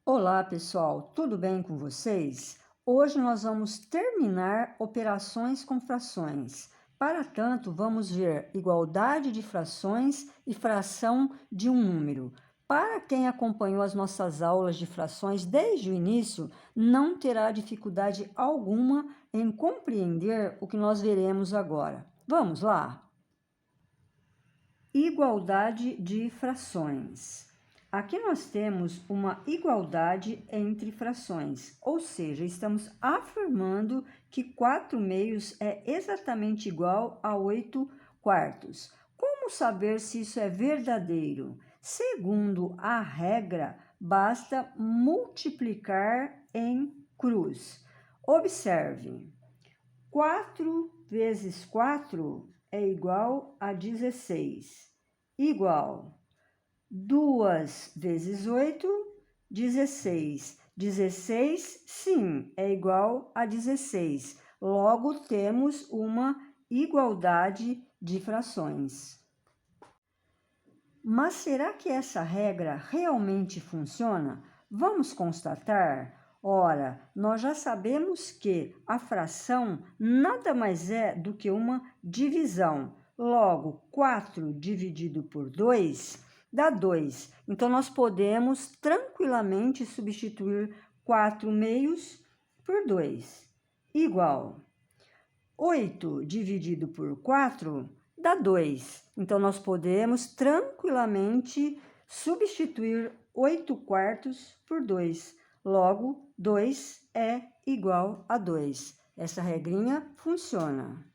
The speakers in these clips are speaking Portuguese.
Olá, pessoal, tudo bem com vocês? Hoje nós vamos terminar operações com frações. Para tanto, vamos ver igualdade de frações e fração de um número. Para quem acompanhou as nossas aulas de frações desde o início, não terá dificuldade alguma em compreender o que nós veremos agora. Vamos lá? Igualdade de frações. Aqui nós temos uma igualdade entre frações, ou seja, estamos afirmando que 4/2 é exatamente igual a 8/4. Como saber se isso é verdadeiro? Segundo a regra, basta multiplicar em cruz. Observe, 4 vezes 4 é igual a 16, igual 2 vezes 8, 16. 16, sim, é igual a 16. Logo, temos uma igualdade de frações. Mas será que essa regra realmente funciona? Vamos constatar? Ora, nós já sabemos que a fração nada mais é do que uma divisão. Logo, 4 dividido por 2 dá 2. Então, nós podemos tranquilamente substituir 4/2 por 2, igual 8 dividido por 4 dá 2. Então, nós podemos tranquilamente substituir 8/4 por 2. Logo, 2 é igual a 2. Essa regrinha funciona.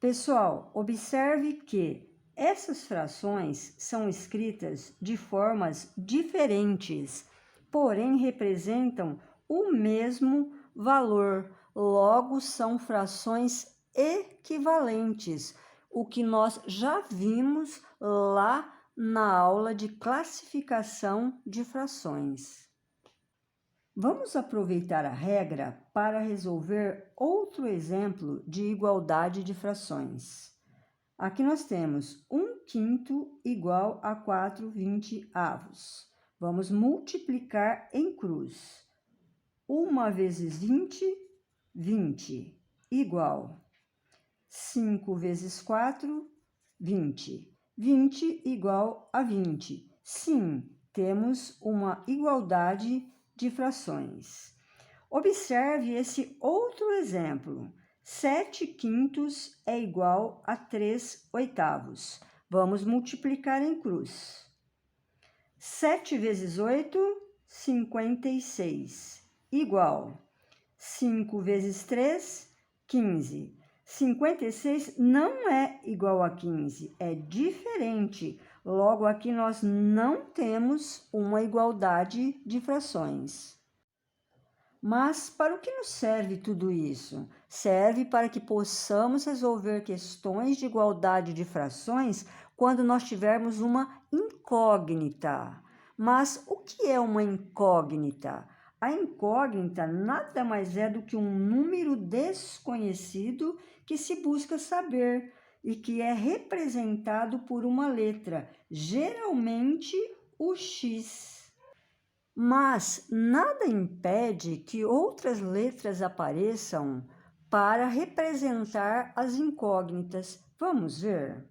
Pessoal, observe que essas frações são escritas de formas diferentes, porém representam o mesmo valor. Logo, são frações equivalentes, o que nós já vimos lá na aula de classificação de frações. Vamos aproveitar a regra para resolver outro exemplo de igualdade de frações. Aqui nós temos 1/5 igual a 4/20. Vamos multiplicar em cruz. 1 vezes 20, 20, igual 5 vezes 4, 20. 20 igual a 20. Sim, temos uma igualdade de frações. Observe esse outro exemplo. 7/5 é igual a 3/8. Vamos multiplicar em cruz. 7 vezes 8, 56, igual 5 vezes 3, 15. 56 não é igual a 15, é diferente. Logo, aqui nós não temos uma igualdade de frações. Mas para o que nos serve tudo isso? Serve para que possamos resolver questões de igualdade de frações quando nós tivermos uma incógnita. Mas o que é uma incógnita? A incógnita nada mais é do que um número desconhecido que se busca saber e que é representado por uma letra, geralmente o X. Mas nada impede que outras letras apareçam para representar as incógnitas. Vamos ver?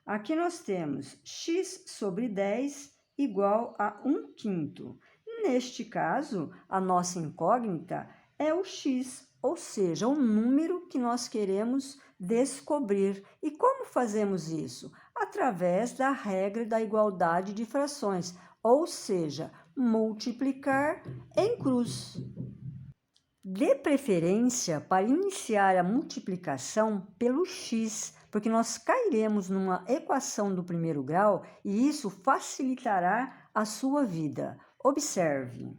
Aqui nós temos x sobre 10 igual a 1/5. Neste caso, a nossa incógnita é o x, ou seja, o número que nós queremos descobrir. E como fazemos isso? Através da regra da igualdade de frações, ou seja, multiplicar em cruz. Dê preferência para iniciar a multiplicação pelo x, porque nós cairemos numa equação do primeiro grau e isso facilitará a sua vida. Observe.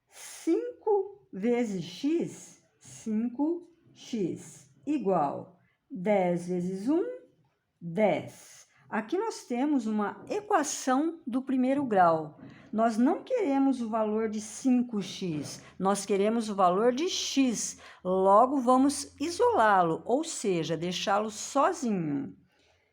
5 vezes x, 5x, igual 10 vezes 1, 10. Aqui nós temos uma equação do primeiro grau. Nós não queremos o valor de 5x, nós queremos o valor de x. Logo, vamos isolá-lo, ou seja, deixá-lo sozinho.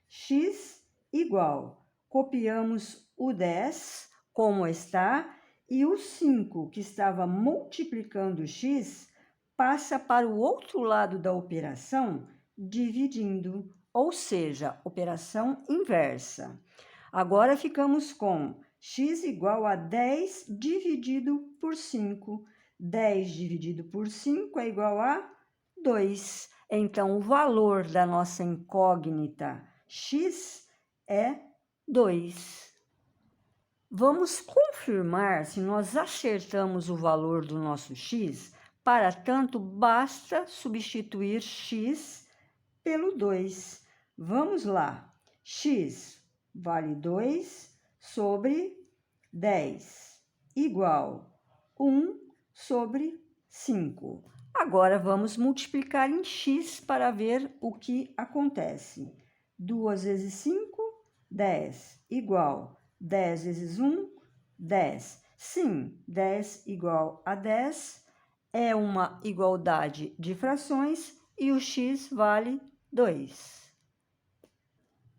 X igual, copiamos o 10, como está, e o 5, que estava multiplicando x, passa para o outro lado da operação, dividindo, ou seja, operação inversa. Agora ficamos com x igual a 10 dividido por 5. 10 dividido por 5 é igual a 2. Então, o valor da nossa incógnita x é 2. Vamos confirmar se nós acertamos o valor do nosso x. Para tanto, basta substituir x pelo 2. Vamos lá. X vale 2 sobre 10, igual 1 sobre 5. Agora, vamos multiplicar em x para ver o que acontece. 2 vezes 5, 10, igual 10 vezes 1, 10. Sim, 10 igual a 10 é uma igualdade de frações e o x vale 2.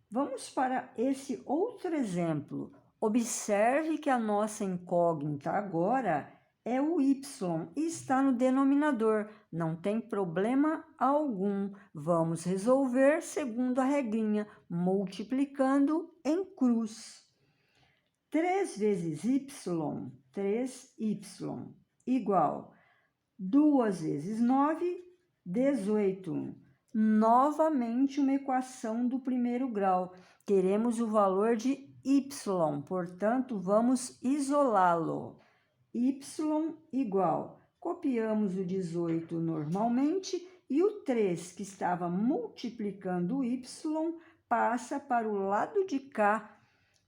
Vamos para esse outro exemplo. Observe que a nossa incógnita agora é o y e está no denominador. Não tem problema algum. Vamos resolver segundo a regrinha, multiplicando em cruz. 3 vezes y, 3y, igual 2 vezes 9, 18. Novamente uma equação do primeiro grau. Teremos o valor de y, portanto, vamos isolá-lo. Y igual, copiamos o 18 normalmente e o 3, que estava multiplicando o y, passa para o lado de cá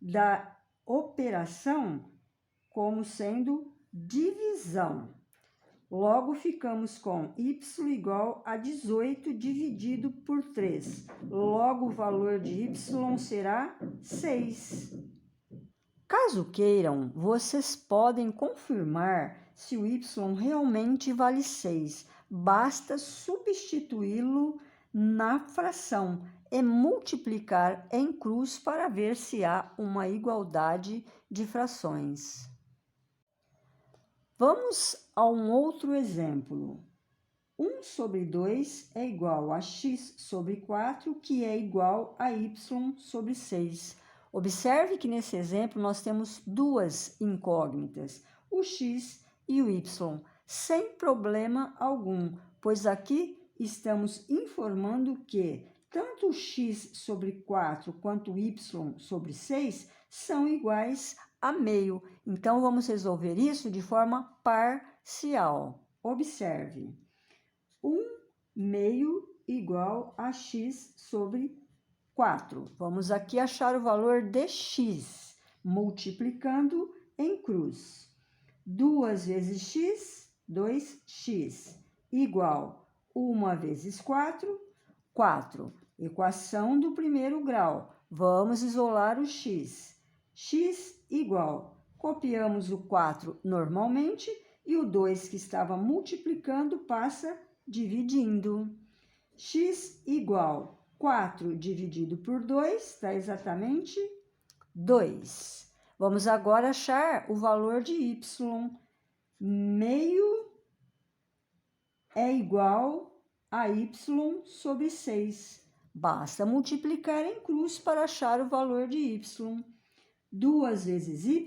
da operação como sendo divisão. Logo, ficamos com y igual a 18 dividido por 3. Logo, o valor de y será 6. Caso queiram, vocês podem confirmar se o y realmente vale 6. Basta substituí-lo na fração e multiplicar em cruz para ver se há uma igualdade de frações. Vamos a um outro exemplo. 1 sobre 2 é igual a x sobre 4, que é igual a y sobre 6. Observe que nesse exemplo nós temos duas incógnitas, o x e o y, sem problema algum, pois aqui estamos informando que tanto o x sobre 4 quanto o y sobre 6 são iguais a meio. Então, vamos resolver isso de forma parcial. Observe. 1 meio igual a x sobre 4. Vamos aqui achar o valor de x, multiplicando em cruz. 2 vezes x, 2x, igual 1 vezes 4, 4. Equação do primeiro grau. Vamos isolar o x. X igual, copiamos o 4 normalmente e o 2 que estava multiplicando passa dividindo. X igual 4 dividido por 2 dá exatamente 2. Vamos agora achar o valor de y. Meio é igual a y sobre 6. Basta multiplicar em cruz para achar o valor de y. 2 vezes y,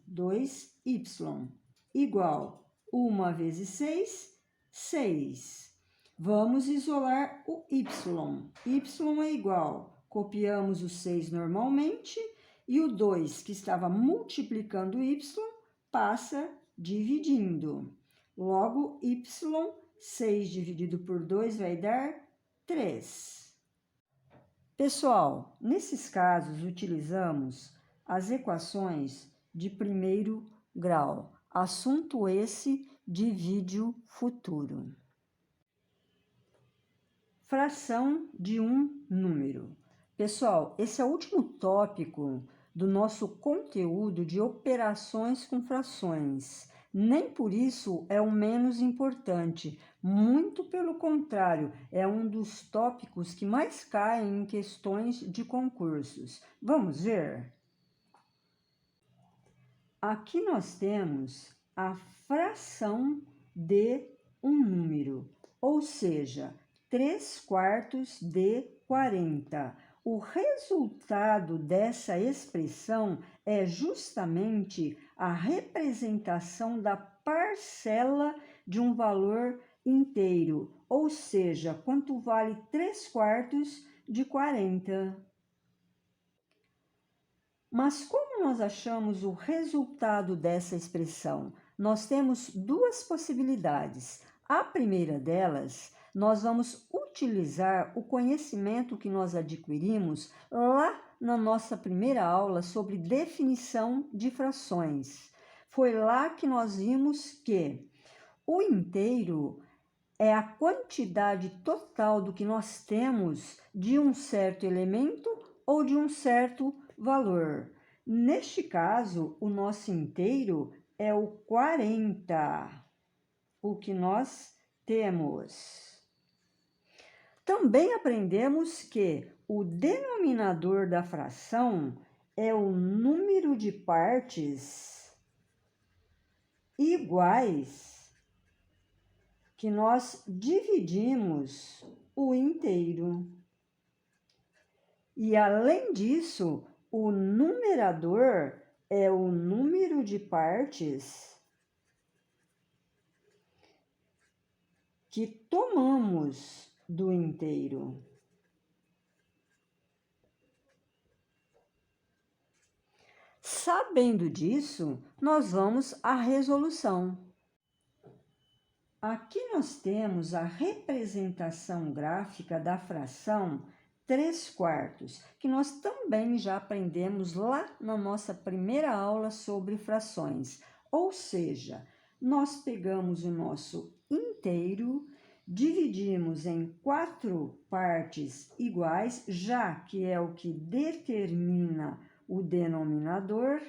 2y, igual 1 vezes 6, 6. Vamos isolar o y. Y é igual, copiamos o 6 normalmente e o 2, que estava multiplicando o y, passa dividindo. Logo, y, 6 dividido por 2 vai dar 3. Pessoal, nesses casos utilizamos as equações de primeiro grau. Assunto esse de vídeo futuro. Fração de um número. Pessoal, esse é o último tópico do nosso conteúdo de operações com frações. Nem por isso é o menos importante, muito pelo contrário, é um dos tópicos que mais caem em questões de concursos. Vamos ver? Aqui nós temos a fração de um número, ou seja, 3/4 de 40. O resultado dessa expressão é justamente a representação da parcela de um valor inteiro, ou seja, quanto vale 3/4 de 40. Mas como nós achamos o resultado dessa expressão? Nós temos duas possibilidades. A primeira delas, nós vamos utilizar o conhecimento que nós adquirimos lá na nossa primeira aula sobre definição de frações. Foi lá que nós vimos que o inteiro é a quantidade total do que nós temos de um certo elemento ou de um certo valor. Neste caso, o nosso inteiro é o 40, o que nós temos. Também aprendemos que o denominador da fração é o número de partes iguais que nós dividimos o inteiro. E além disso, o numerador é o número de partes que tomamos do inteiro. Sabendo disso, nós vamos à resolução. Aqui nós temos a representação gráfica da fração 3/4, que nós também já aprendemos lá na nossa primeira aula sobre frações. Ou seja, nós pegamos o nosso inteiro, dividimos em 4 partes iguais, já que é o que determina o denominador,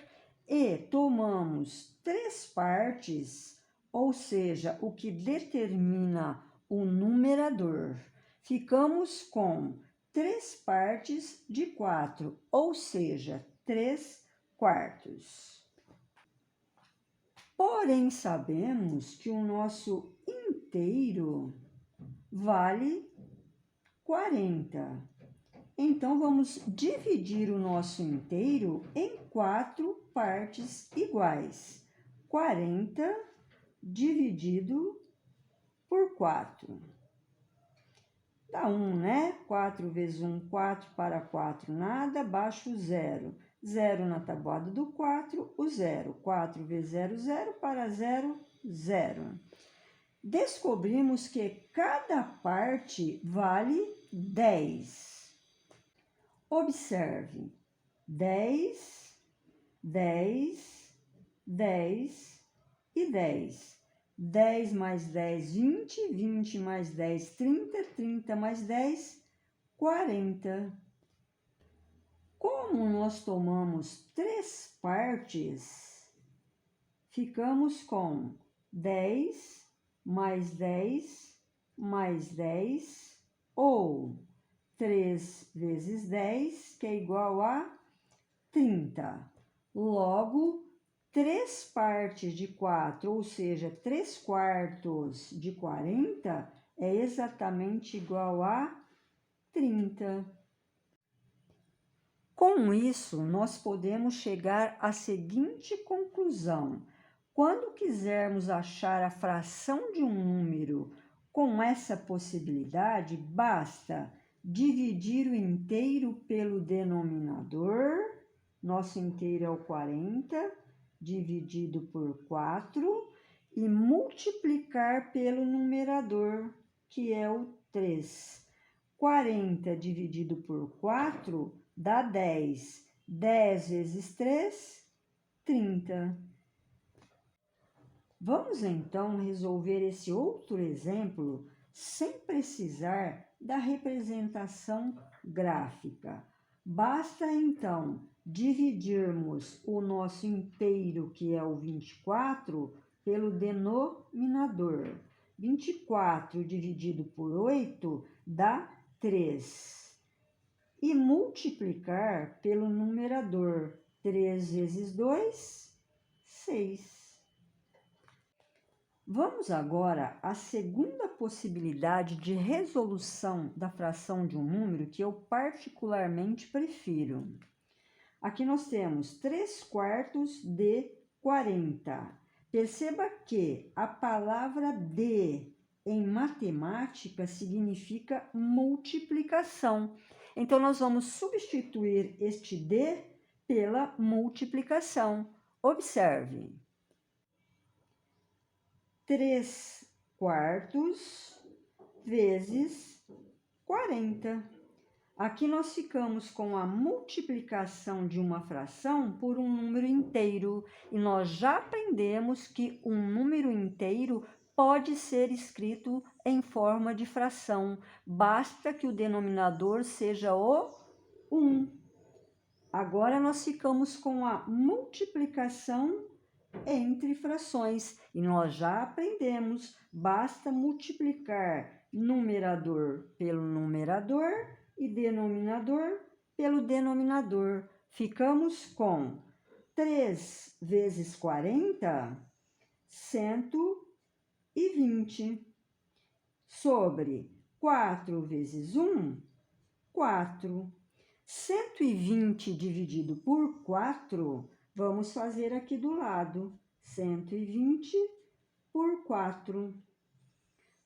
e tomamos 3 partes, ou seja, o que determina o numerador. Ficamos com 3 partes de 4, ou seja, 3/4. Porém, sabemos que o nosso inteiro vale 40. Então, vamos dividir o nosso inteiro em 4 partes iguais. 40 dividido por 4. Dá 1, né? 4 vezes 1, 4, para 4, nada, baixo 0. 0 na tabuada do 4, o 0. 4 vezes 0, 0, para 0, 0. Descobrimos que cada parte vale 10. Observe, 10, 10, 10 e 10. 10 mais 10, 20, 20 mais 10, 30, 30 mais 10, 40. Como nós tomamos 3 partes, ficamos com 10 mais 10 mais 10, ou 3 vezes 10, que é igual a 30. Logo, 3 partes de 4, ou seja, 3/4 de 40, é exatamente igual a 30. Com isso, nós podemos chegar à seguinte conclusão. Quando quisermos achar a fração de um número com essa possibilidade, basta dividir o inteiro pelo denominador. Nosso inteiro é o 40, dividido por 4, e multiplicar pelo numerador, que é o 3. 40 dividido por 4 dá 10. 10 vezes 3, 30. Vamos então resolver esse outro exemplo sem precisar da representação gráfica. Basta então dividirmos o nosso inteiro, que é o 24, pelo denominador. 24 dividido por 8 dá 3. E multiplicar pelo numerador. 3 vezes 2, 6. Vamos agora à segunda possibilidade de resolução da fração de um número que eu particularmente prefiro. Aqui nós temos 3/4 de 40. Perceba que a palavra de em matemática significa multiplicação. Então, nós vamos substituir este de pela multiplicação. Observe. 3/4 vezes 40. Aqui nós ficamos com a multiplicação de uma fração por um número inteiro. E nós já aprendemos que um número inteiro pode ser escrito em forma de fração. Basta que o denominador seja o 1. Agora nós ficamos com a multiplicação entre frações. E nós já aprendemos, basta multiplicar numerador pelo numerador e denominador pelo denominador. Ficamos com 3 vezes 40, 120. Sobre 4 vezes 1, 4. 120 dividido por 4, vamos fazer aqui do lado. 120 por 4.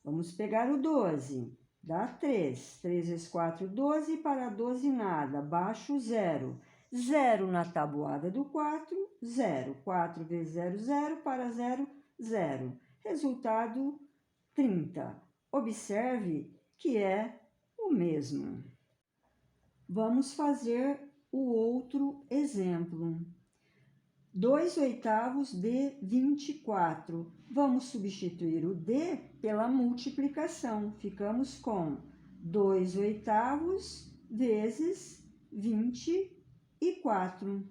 Vamos pegar o 12. Dá 3. 3 vezes 4, 12. Para 12, nada. Baixo 0. 0 na tabuada do 4, 0. 4 vezes 0, 0. Para 0, 0. Resultado, 30. Observe que é o mesmo. Vamos fazer o outro exemplo. 2/8 de 24. Vamos substituir o d pela multiplicação. Ficamos com 2/8 vezes 24.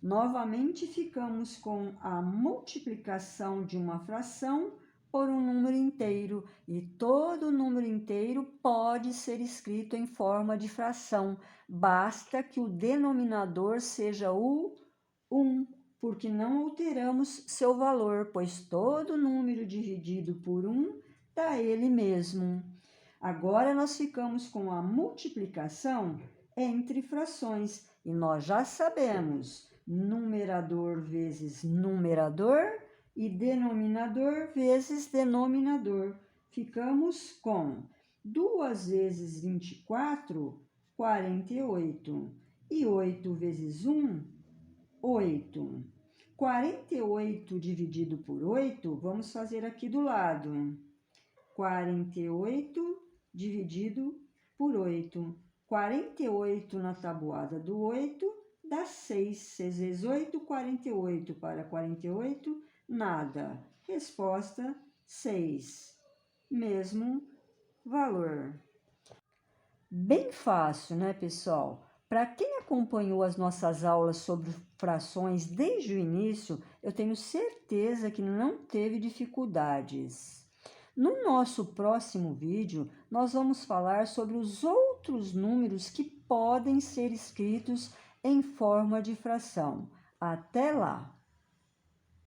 Novamente, ficamos com a multiplicação de uma fração por um número inteiro. E todo número inteiro pode ser escrito em forma de fração. Basta que o denominador seja o 1. Porque não alteramos seu valor, pois todo número dividido por 1 dá ele mesmo. Agora, nós ficamos com a multiplicação entre frações, e nós já sabemos, numerador vezes numerador e denominador vezes denominador. Ficamos com 2 vezes 24, 48, e 8 vezes 1, 8. 48 dividido por 8, vamos fazer aqui do lado. 48 dividido por 8. 48 na tabuada do 8 dá 6. 6 vezes 8, 48. Para 48, nada. Resposta, 6. Mesmo valor. Bem fácil, né, pessoal? Para quem acompanhou as nossas aulas sobre frações desde o início, eu tenho certeza que não teve dificuldades. No nosso próximo vídeo, nós vamos falar sobre os outros números que podem ser escritos em forma de fração. Até lá!